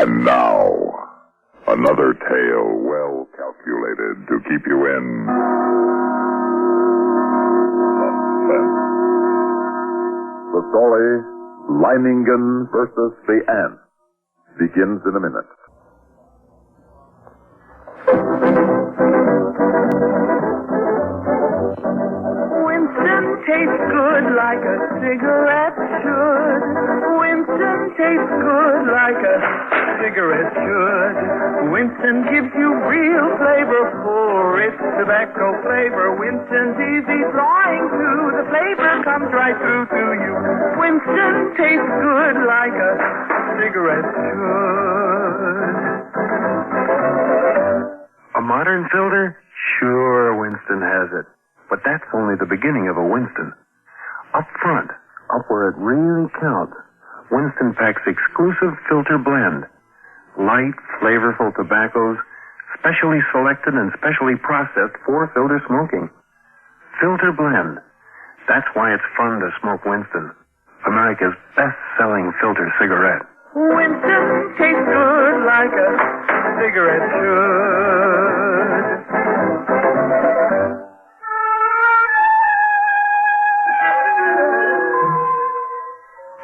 And now, another tale well calculated to keep you in suspense. The story, Leiningen versus the Ants, begins in a minute. Winston tastes good like a cigarette should. Winston tastes good like a cigarette should. Winston gives you real flavor, full, rich tobacco flavor. Winston's easy flying too. The flavor comes right through to you. Winston tastes good like a cigarette should. A modern filter? Sure, Winston has it. But that's only the beginning of a Winston. Up front, up where it really counts, Winston packs exclusive filter blend. Light, flavorful tobaccos, specially selected and specially processed for filter smoking. Filter blend. That's why it's fun to smoke Winston, America's best-selling filter cigarette. Winston tastes good like a cigarette should.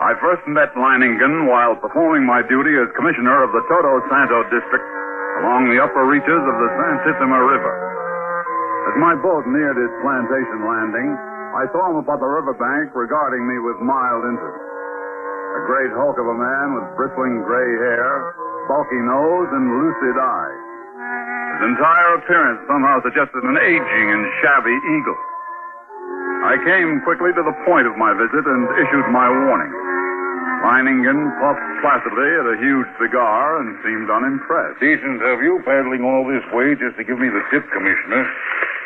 I first met Leiningen while performing my duty as commissioner of the Todo Santo district along the upper reaches of the San River. As my boat neared its plantation landing, I saw him upon the riverbank regarding me with mild interest. A great hulk of a man with bristling gray hair, bulky nose, and lucid eye. His entire appearance somehow suggested an aging and shabby eagle. I came quickly to the point of my visit and issued my warning. Leiningen puffed placidly at a huge cigar and seemed unimpressed. Decent of you paddling all this way just to give me the tip, Commissioner.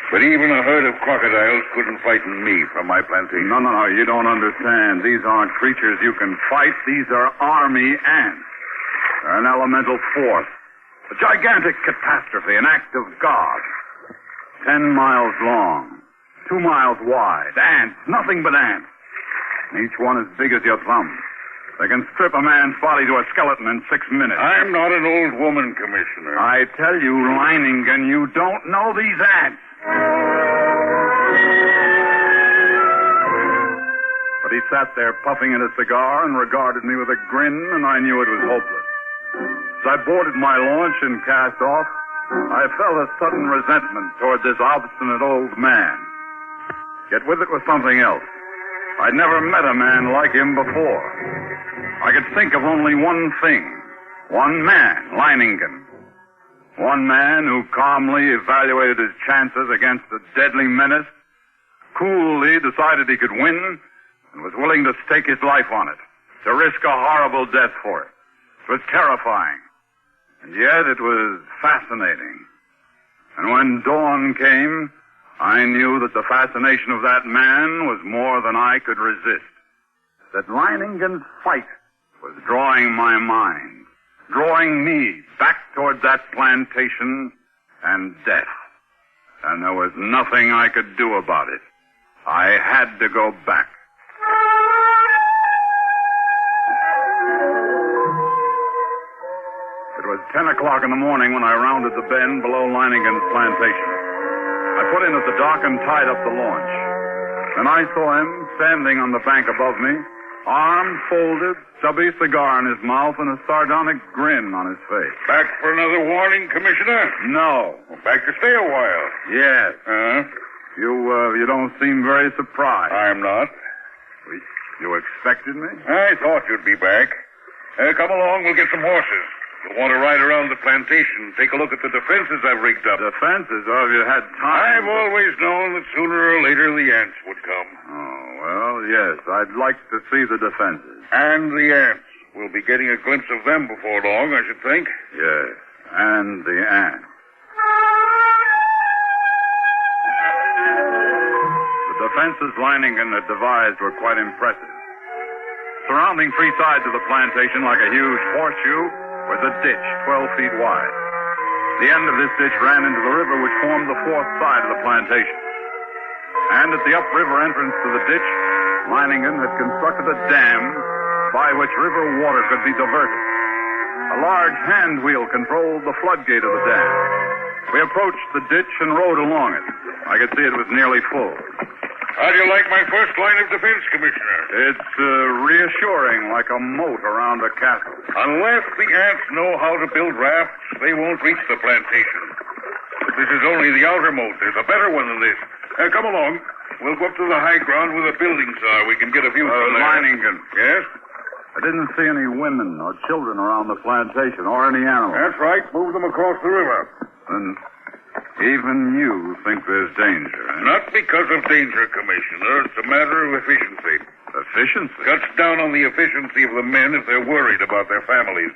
But even a herd of crocodiles couldn't frighten me from my plantation. No, you don't understand. These aren't creatures you can fight. These are army ants. They're an elemental force. A gigantic catastrophe, an act of God. 10 miles long, 2 miles wide. Ants, nothing but ants. Each one as big as your thumb. They can strip a man's body to a skeleton in 6 minutes. I'm not an old woman, Commissioner. I tell you, Leiningen, you don't know these ants. But he sat there puffing at a cigar and regarded me with a grin, and I knew it was hopeless. As I boarded my launch and cast off, I felt a sudden resentment toward this obstinate old man. Yet with it was something else. I'd never met a man like him before. I could think of only one thing. One man, Leiningen. One man who calmly evaluated his chances against a deadly menace, coolly decided he could win, and was willing to stake his life on it, to risk a horrible death for it. It was terrifying, and yet it was fascinating. And when dawn came, I knew that the fascination of that man was more than I could resist. That Leiningen's fight was drawing my mind, drawing me back toward that plantation and death. And there was nothing I could do about it. I had to go back. It was 10 o'clock in the morning when I rounded the bend below Leiningen's plantation. I put in at the dock and tied up the launch. Then I saw him standing on the bank above me, arms folded, stubby cigar in his mouth, and a sardonic grin on his face. Back for another warning, Commissioner? No. Well, back to stay a while. Yes. Huh? You don't seem very surprised. I'm not. You expected me? I thought you'd be back. Come along, we'll get some horses. You'll want to ride around the plantation, take a look at the defenses I've rigged up. Defenses? Oh, have you had time? I've always known that sooner or later the ants would come. Oh, well, yes. I'd like to see the defenses. And the ants. We'll be getting a glimpse of them before long, I should think. Yes, and the ants. The defenses Leiningen had devised were quite impressive. Surrounding 3 sides of the plantation like a huge horseshoe was a ditch 12 feet wide. The end of this ditch ran into the river which formed the 4th side of the plantation. And at the upriver entrance to the ditch, Leiningen had constructed a dam by which river water could be diverted. A large large hand wheel controlled the floodgate of the dam. We approached the ditch and rode along it. I could see it was nearly full. How do you like my first line of defense, Commissioner? It's reassuring, like a moat around a castle. Unless the ants know how to build rafts, they won't reach the plantation. But this is only the outer moat. There's a better one than this. Come along. We'll go up to the high ground where the buildings are. We can get a view from there. Leiningen. Yes? I didn't see any women or children around the plantation or any animals. That's right. Move them across the river. And even you think there's danger, eh? Not because of danger, Commissioner. It's a matter of efficiency. Efficiency? Cuts down on the efficiency of the men if they're worried about their families.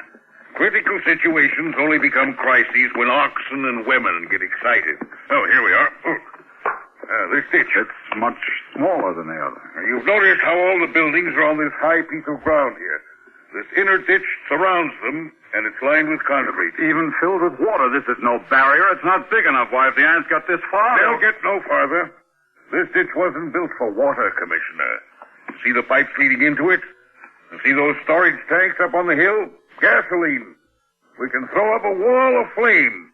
Critical situations only become crises when oxen and women get excited. Oh, here we are. This ditch. It's much smaller than the other. You've noticed how all the buildings are on this high piece of ground here. This inner ditch surrounds them, and it's lined with concrete. Even filled with water. This is no barrier. It's not big enough. Why, if the ants got this far... They'll get no farther. This ditch wasn't built for water, Commissioner. See the pipes leading into it? And see those storage tanks up on the hill? Gasoline. We can throw up a wall of flame.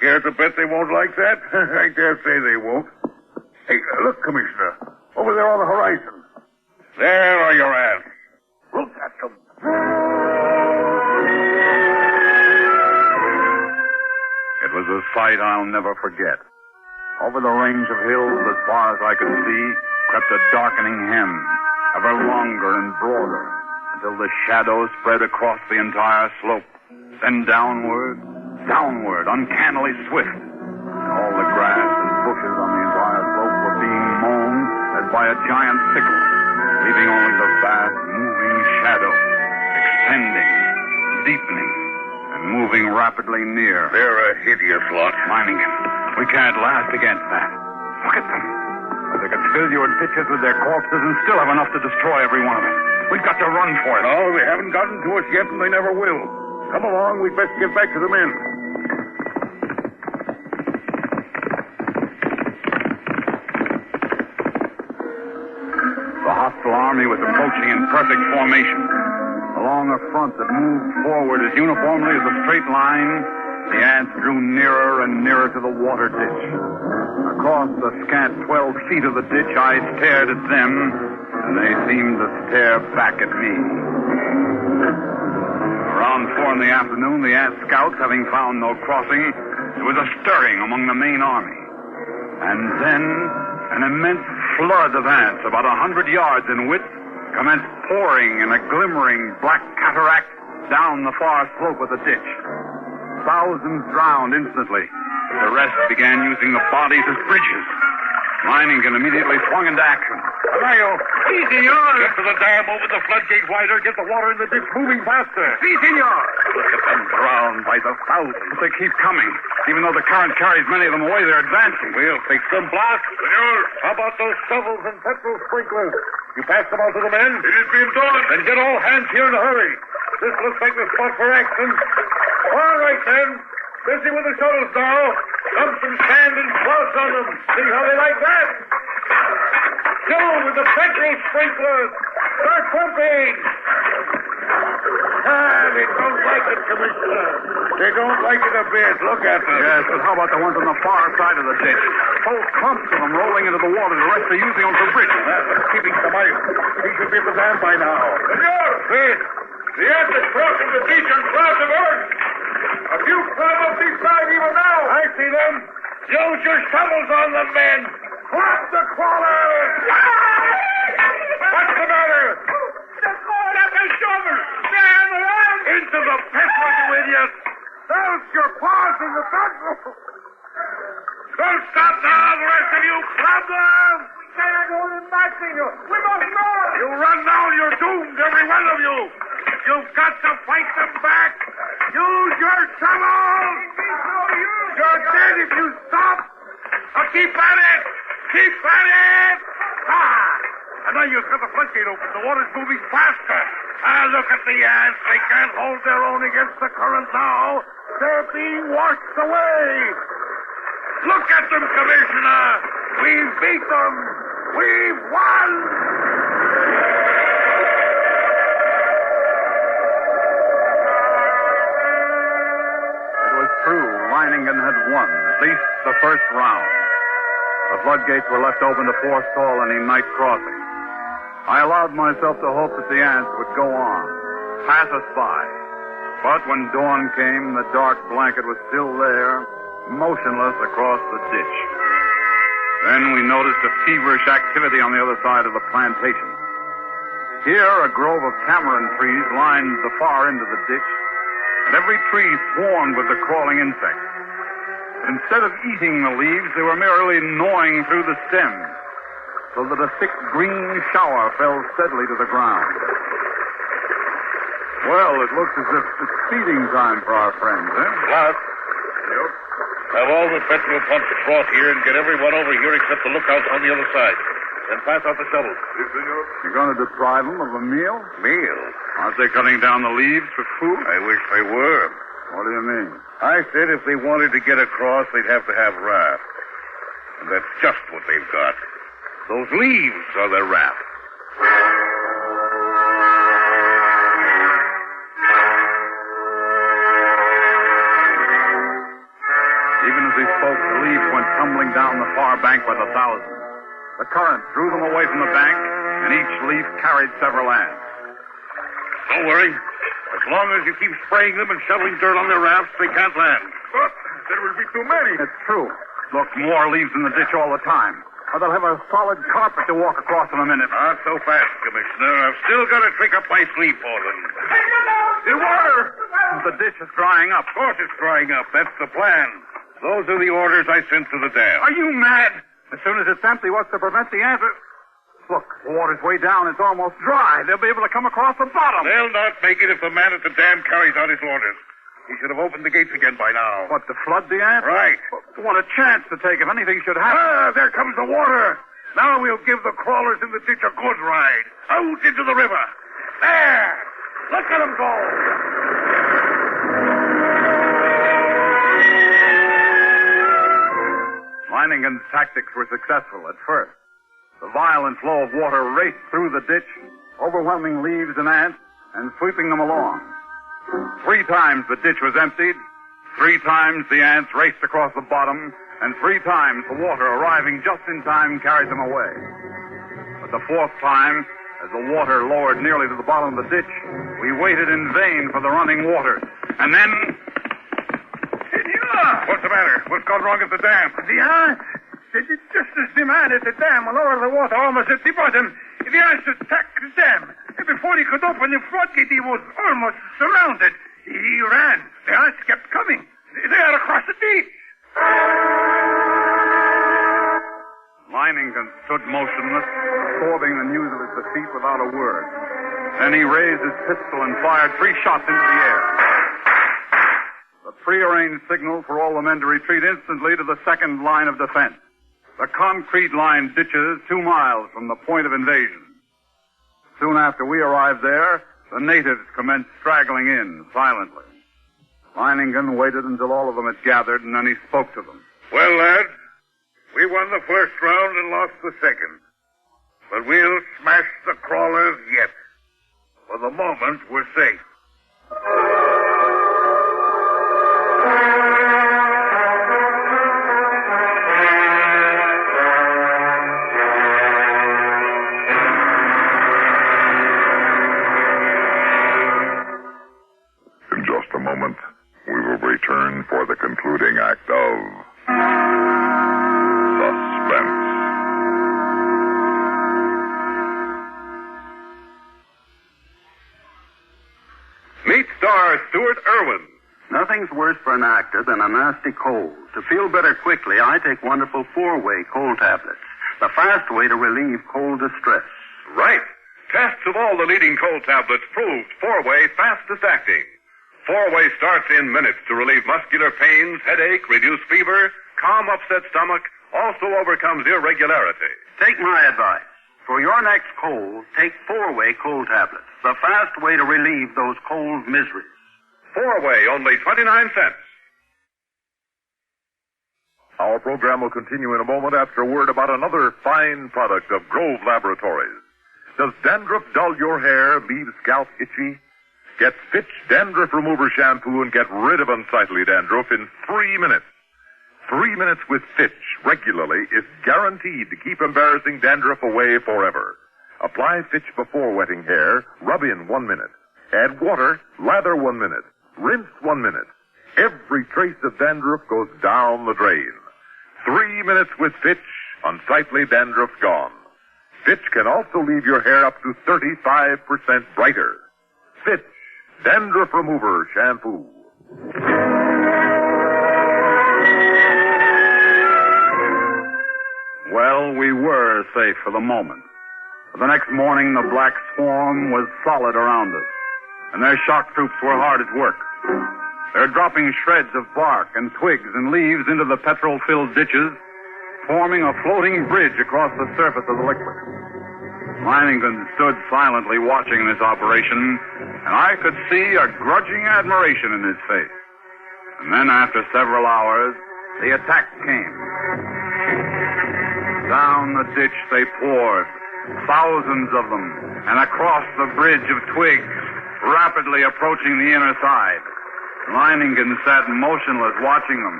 Care to bet they won't like that? I dare say they won't. Hey, look, Commissioner. Over there on the horizon. There are your ants. Look at them. It was a sight I'll never forget. Over the range of hills, as far as I could see, crept a darkening hem, ever longer and broader, until the shadows spread across the entire slope. Then downward, uncannily swift. And all the grass and bushes on the entire slope were being mown as by a giant sickle, leaving only the vast moving shadow, extending, deepening, and moving rapidly near. They're a hideous lot. Leiningen. We can't last against that. Look at them. They could fill your ditches with their corpses and still have enough to destroy every one of them. We've got to run for it. No, they haven't gotten to us yet, and they never will. Come along, we'd best get back to the men. The hostile army was approaching in perfect formation. Along a front that moved forward as uniformly as a straight line, the ants drew nearer and nearer to the water ditch. Across the scant 12 feet of the ditch, I stared at them, and they seemed to stare back at me. Around 4 in the afternoon, the ant scouts, having found no crossing, there was a stirring among the main army. And then an immense flood of ants, about 100 yards in width, commenced pouring in a glimmering black cataract down the far slope of the ditch. Thousands drowned instantly. The rest began using the bodies as bridges. Leiningen immediately swung into action. Mario! Si, senor! Get to the dam, open the floodgate wider, get the water in the ditch moving faster. Si, senor! Look at them drowned by the thousands. But they keep coming. Even though the current carries many of them away, they're advancing. We'll fix them, Blast. Senor! How about those shovels and petrol sprinklers? You passed them out to the men? It is being done. Then get all hands here in a hurry. This looks like the spot for action. All right, then. Busy with the shovels now. Dump some sand and salt on them. See how they like that? Go with the petrol sprinklers. Start pumping. They don't like it, Commissioner. They don't like it a bit. Look at them. Yes, but how about the ones on the far side of the ditch? Whole clumps of them rolling into the water. The rest are using them for bridges. That's keeping some ice. He should be at the dam by now. Senor! Yes. The ants are crossing the beach on clouds of earth. A few climb up this side even now. I see them. Use your shovels on them, men. Drop the crawlers. What's the matter? They're going up the shovel. Stand around. Into the petrol, you idiot. Don't your paws in the petrol. Don't stop now, the rest of you. Club them. We cannot hold him back, senor. We must run. You run now, you're doomed, every one of you. You've got to fight them back. Use your shovels. You're dead if you stop. Now keep at it. Keep at it. And now you've got the floodgate open. The water's moving faster. Look at the ants. They can't hold their own against the current now. They're being washed away. Look at them, Commissioner. We've beat them. We've won. Leiningen had won, at least the first round. The floodgates were left open to forestall any night crossing. I allowed myself to hope that the ants would go on, pass us by. But when dawn came, the dark blanket was still there, motionless across the ditch. Then we noticed a feverish activity on the other side of the plantation. Here, a grove of tamarind trees lined the far end of the ditch, and every tree swarmed with the crawling insects. But instead of eating the leaves, they were merely gnawing through the stems, so that a thick green shower fell steadily to the ground. Well, it looks as if it's feeding time for our friends, eh? Clark. Yep. Have all the petrol pumps across here and get everyone over here except the lookouts on the other side. Then pass out the shovels. Yes, senor. You're going to deprive them of a meal? Meal? Aren't they cutting down the leaves for food? I wish they were. What do you mean? I said if they wanted to get across, they'd have to have rafts. And that's just what they've got. Those leaves are their raft. Even as he spoke, the leaves went tumbling down the far bank by the thousands. The current drew them away from the bank, and each leaf carried several ants. Don't worry. As long as you keep spraying them and shoveling dirt on their rafts, they can't land. But there will be too many. It's true. Look, more leaves in the ditch all the time. Or they'll have a solid carpet to walk across in a minute. Not so fast, Commissioner. I've still got to trick up my sleeve for them. The water! The ditch is drying up. Of course it's drying up. That's the plan. Those are the orders I sent to the dam. Are you mad? As soon as it's empty, what's to prevent the ants? Look, the water's way down. It's almost dry. They'll be able to come across the bottom. They'll not make it if the man at the dam carries out his orders. He should have opened the gates again by now. What, to flood the ants? Right. What a chance to take if anything should happen. There comes the water. Now we'll give the crawlers in the ditch a good ride. Out into the river. There! Look at them go! Leiningen's tactics were successful at first. The violent flow of water raced through the ditch, overwhelming leaves and ants, and sweeping them along. 3 times the ditch was emptied, 3 times the ants raced across the bottom, and 3 times the water arriving just in time carried them away. But the 4th time, as the water lowered nearly to the bottom of the ditch, we waited in vain for the running water. And then... What's the matter? What's gone wrong at the dam? The ants. Just as the man at the dam will lower the water almost at the bottom, the ants attacked the dam. And before he could open the floodgate, he was almost surrounded. He ran. The ants kept coming. They are across the ditch. Leiningen stood motionless, absorbing the news of his defeat without a word. Then he raised his pistol and fired 3 shots into the air. The prearranged signal for all the men to retreat instantly to the second line of defense. The concrete-lined ditches 2 miles from the point of invasion. Soon after we arrived there, the natives commenced straggling in silently. Leiningen waited until all of them had gathered, and then he spoke to them. Well, lads, we won the first round and lost the second. But we'll smash the crawlers yet. For the moment, we're safe. In just a moment, we will return for the concluding act of Suspense. Meet star Stuart Irwin. Nothing's worse for an actor than a nasty cold. To feel better quickly, I take wonderful 4-way cold tablets. The fast way to relieve cold distress. Right. Tests of all the leading cold tablets proved 4-way fastest acting. 4-way starts in minutes to relieve muscular pains, headache, reduce fever, calm upset stomach, also overcomes irregularity. Take my advice. For your next cold, take 4-way cold tablets. The fast way to relieve those cold miseries. 4-way, only 29 cents. Our program will continue in a moment after a word about another fine product of Grove Laboratories. Does dandruff dull your hair, leave scalp itchy? Get Fitch Dandruff Remover Shampoo and get rid of unsightly dandruff in 3 minutes. 3 minutes with Fitch regularly is guaranteed to keep embarrassing dandruff away forever. Apply Fitch before wetting hair, rub in 1 minute. Add water, lather 1 minute. Rinse 1 minute. Every trace of dandruff goes down the drain. 3 minutes with Fitch, unsightly dandruff gone. Fitch can also leave your hair up to 35% brighter. Fitch, Dandruff Remover Shampoo. Well, we were safe for the moment. But the next morning, the black swarm was solid around us, and their shock troops were hard at work. They're dropping shreds of bark and twigs and leaves into the petrol-filled ditches, forming a floating bridge across the surface of the liquid. Leiningen stood silently watching this operation, and I could see a grudging admiration in his face. And then, after several hours, the attack came. Down the ditch they poured, thousands of them, and across the bridge of twigs, rapidly approaching the inner side. Leiningen sat motionless, watching them.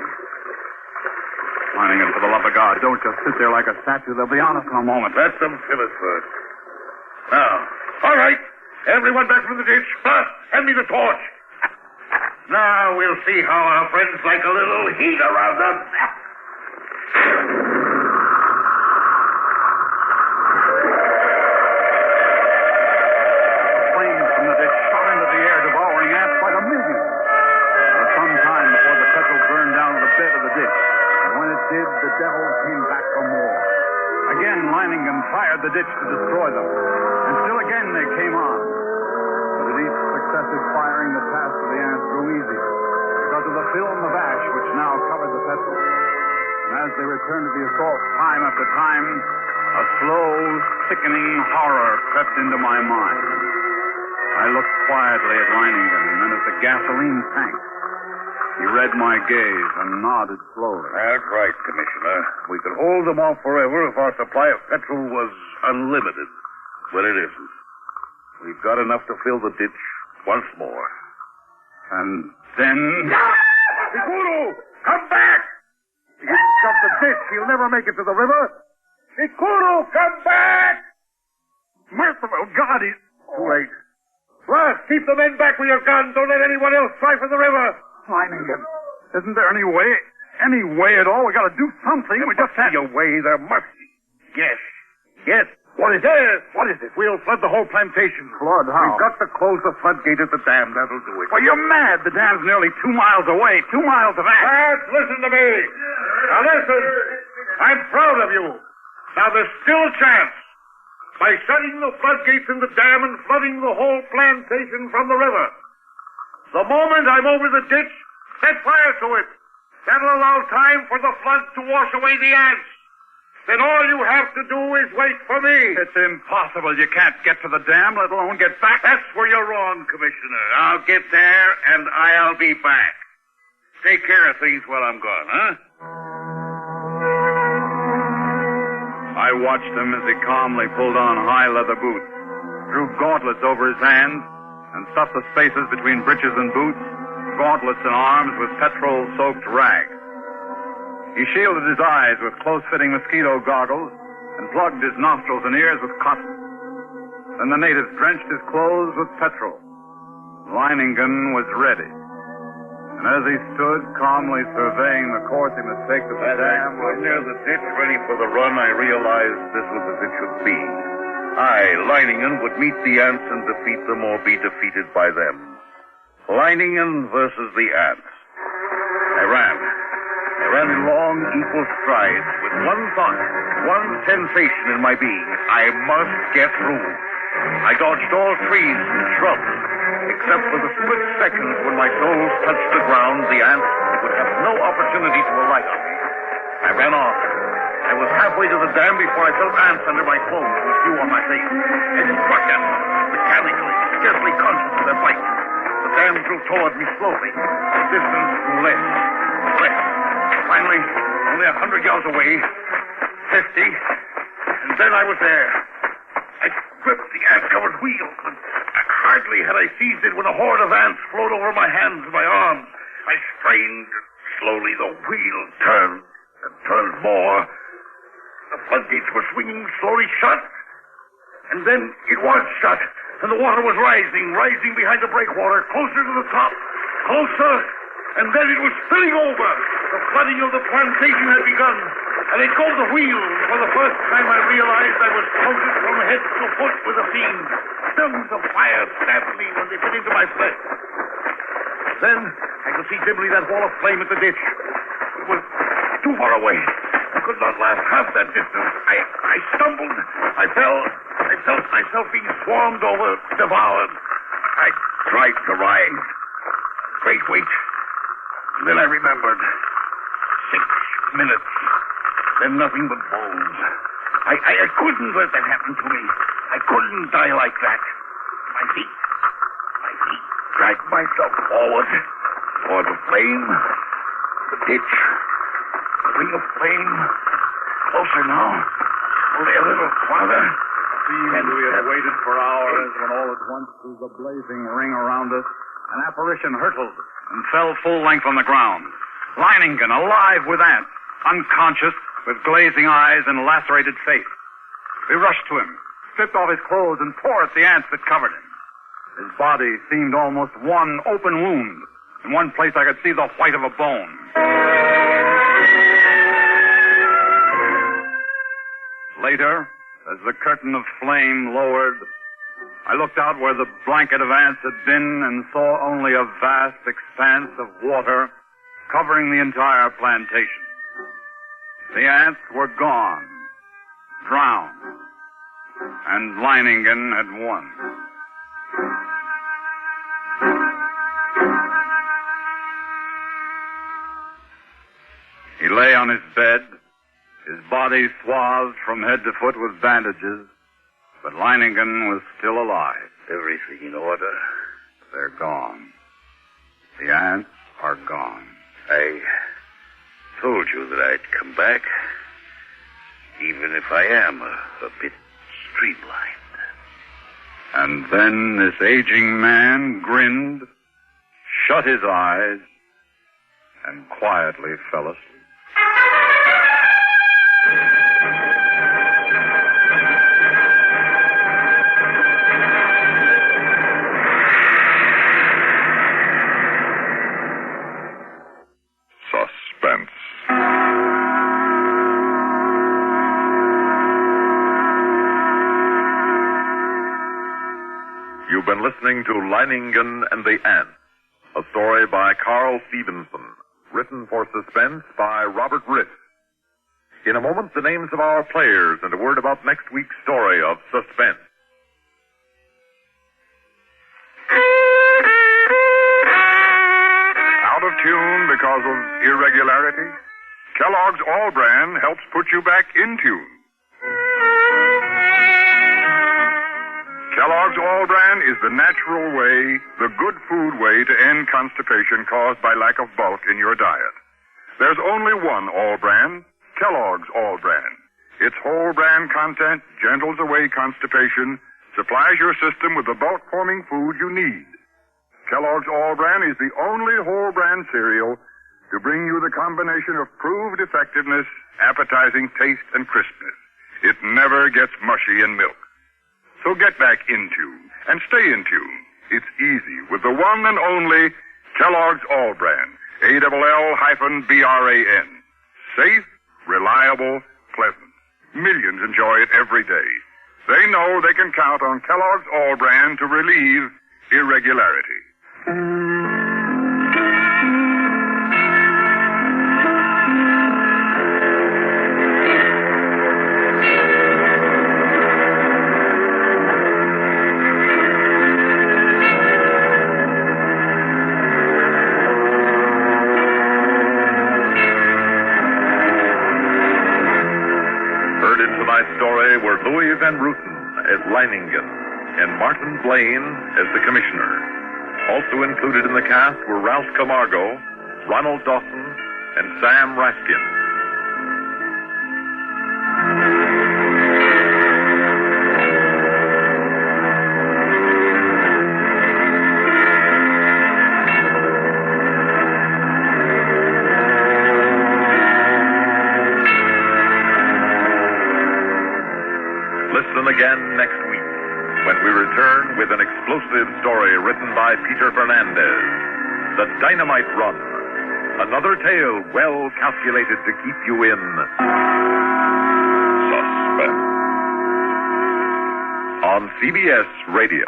Leiningen, for the love of God, don't just sit there like a statue. They'll be on us in a moment. Let them fill us first. Now, all right. Everyone back from the ditch. Bus, hand me the torch. Now we'll see how our friends like a little heat around us. Flames from the ditch shot into the air, devouring ants by the millions. There was some time before the petrol burned down the bed of the ditch. And when it did, the devils came back for more. Again, Leiningen fired the ditch to destroy them. And still again they came on. But at each successive firing, the task of the ants grew easier because of the film of ash which now covered the petrol. And as they returned to the assault time after time, a slow, sickening horror crept into my mind. I looked quietly at Leiningen and then at the gasoline tank. He read my gaze and nodded slowly. That's right, Commissioner. We could hold them off forever if our supply of petrol was unlimited. But it isn't. We've got enough to fill the ditch once more. And then... Ikuru! Come back! He didn't jump the ditch. He'll never make it to the river. Ikuru, come back! Merciful God, he's... Too late. Ross, keep the men back with your guns. Don't let anyone else try for the river. Leiningen, isn't there any way at all? We got to do something. We just can't... There must be a way. There must be. Yes. What is it? We'll flood the whole plantation. Flood? How? We've got to close the floodgate at the dam. That'll do it. Well, you're mad. The dam's nearly 2 miles away. 2 miles of ash. Lads, listen to me. Now listen. I'm proud of you. Now there's still a chance. By shutting the floodgates in the dam and flooding the whole plantation from the river. The moment I'm over the ditch, set fire to it. That'll allow time for the flood to wash away the ants. Then all you have to do is wait for me. It's impossible. You can't get to the dam, let alone get back. That's where you're wrong, Commissioner. I'll get there, and I'll be back. Take care of things while I'm gone, huh? I watched him as he calmly pulled on high leather boots, drew gauntlets over his hands, and stuffed the spaces between breeches and boots, gauntlets and arms with petrol-soaked rags. He shielded his eyes with close-fitting mosquito goggles and plugged his nostrils and ears with cotton. Then the natives drenched his clothes with petrol. Leiningen was ready. And as he stood calmly surveying the course he must take to the dam... near the ditch, ready for the run, I realized this was as it should be. I, Leiningen, would meet the ants and defeat them or be defeated by them. Leiningen versus the ants. I ran in long, equal strides with one thought, one sensation in my being. I must get through. I dodged all trees and shrubs, except for the split seconds when my soles touched the ground. The ants would have no opportunity to alight on me. I ran on. I was halfway to the dam before I felt ants under my clothes and a few on my face. I struck at them, mechanically, scarcely conscious of their bite. The dam drew toward me slowly. The distance grew less. Finally, only 100 yards away, 50, and then I was there. I gripped the ant-covered wheel, and hardly had I seized it when a horde of ants flowed over my hands and my arms. I strained, slowly the wheel turned and turned more. The floodgates were swinging slowly shut, and then it was shut, and the water was rising behind the breakwater, closer to the top, closer, and then it was spilling over. The flooding of the plantation had begun, and it drove the wheel. For the first time I realized I was coated from head to foot with a fiend. Tongues of fire stabbed me when they bit into my flesh. Then I could see dimly that wall of flame at the ditch. It was too far away. I could not last half that distance. I stumbled. I fell. I felt myself being swarmed over, devoured. I tried to rise. Great weight. And then I remembered. 6 minutes. Then nothing but bones. I couldn't let that happen to me. I couldn't die like that. My feet dragged myself forward toward the flame, the ditch, the ring of flame. Closer now. Only a little farther. And we had waited for hours when all at once through the blazing ring around us, an apparition hurtled and fell full length on the ground. Leiningen, alive with ants, unconscious, with glazing eyes and lacerated face. We rushed to him, stripped off his clothes, and tore at the ants that covered him. His body seemed almost one open wound. In one place I could see the white of a bone. Later, as the curtain of flame lowered, I looked out where the blanket of ants had been and saw only a vast expanse of water covering the entire plantation. The ants were gone, drowned, and Leiningen had won. He lay on his bed, his body swathed from head to foot with bandages, but Leiningen was still alive. Everything in order. They're gone. The ants are gone. I told you that I'd come back, even if I am a bit streamlined. And then this aging man grinned, shut his eyes, and quietly fell asleep. Suspense. You've been listening to Leiningen and the Ants, a story by Carl Stevenson, written for Suspense by Robert Riss. In a moment, the names of our players and a word about next week's story of Suspense. Out of tune because of irregularity? Kellogg's All Bran helps put you back in tune. Kellogg's All Bran is the natural way, the good food way to end constipation caused by lack of bulk in your diet. There's only one All Bran, Kellogg's All Bran. Its whole bran content gentles away constipation, supplies your system with the bulk-forming food you need. Kellogg's All Bran is the only whole bran cereal to bring you the combination of proved effectiveness, appetizing taste, and crispness. It never gets mushy in milk. So get back in tune and stay in tune. It's easy with the one and only Kellogg's All Bran, ALL-BRAN. Safe, reliable, pleasant. Millions enjoy it every day. They know they can count on Kellogg's All Bran to relieve irregularity. Story were Louis Van Rooten as Leiningen and Martin Blaine as the commissioner. Also included in the cast were Ralph Camargo, Ronald Dawson, and Sam Raskin. Listen again next week when we return with an explosive story written by Peter Fernandez, The Dynamite Run. Another tale well calculated to keep you in suspense. On CBS Radio.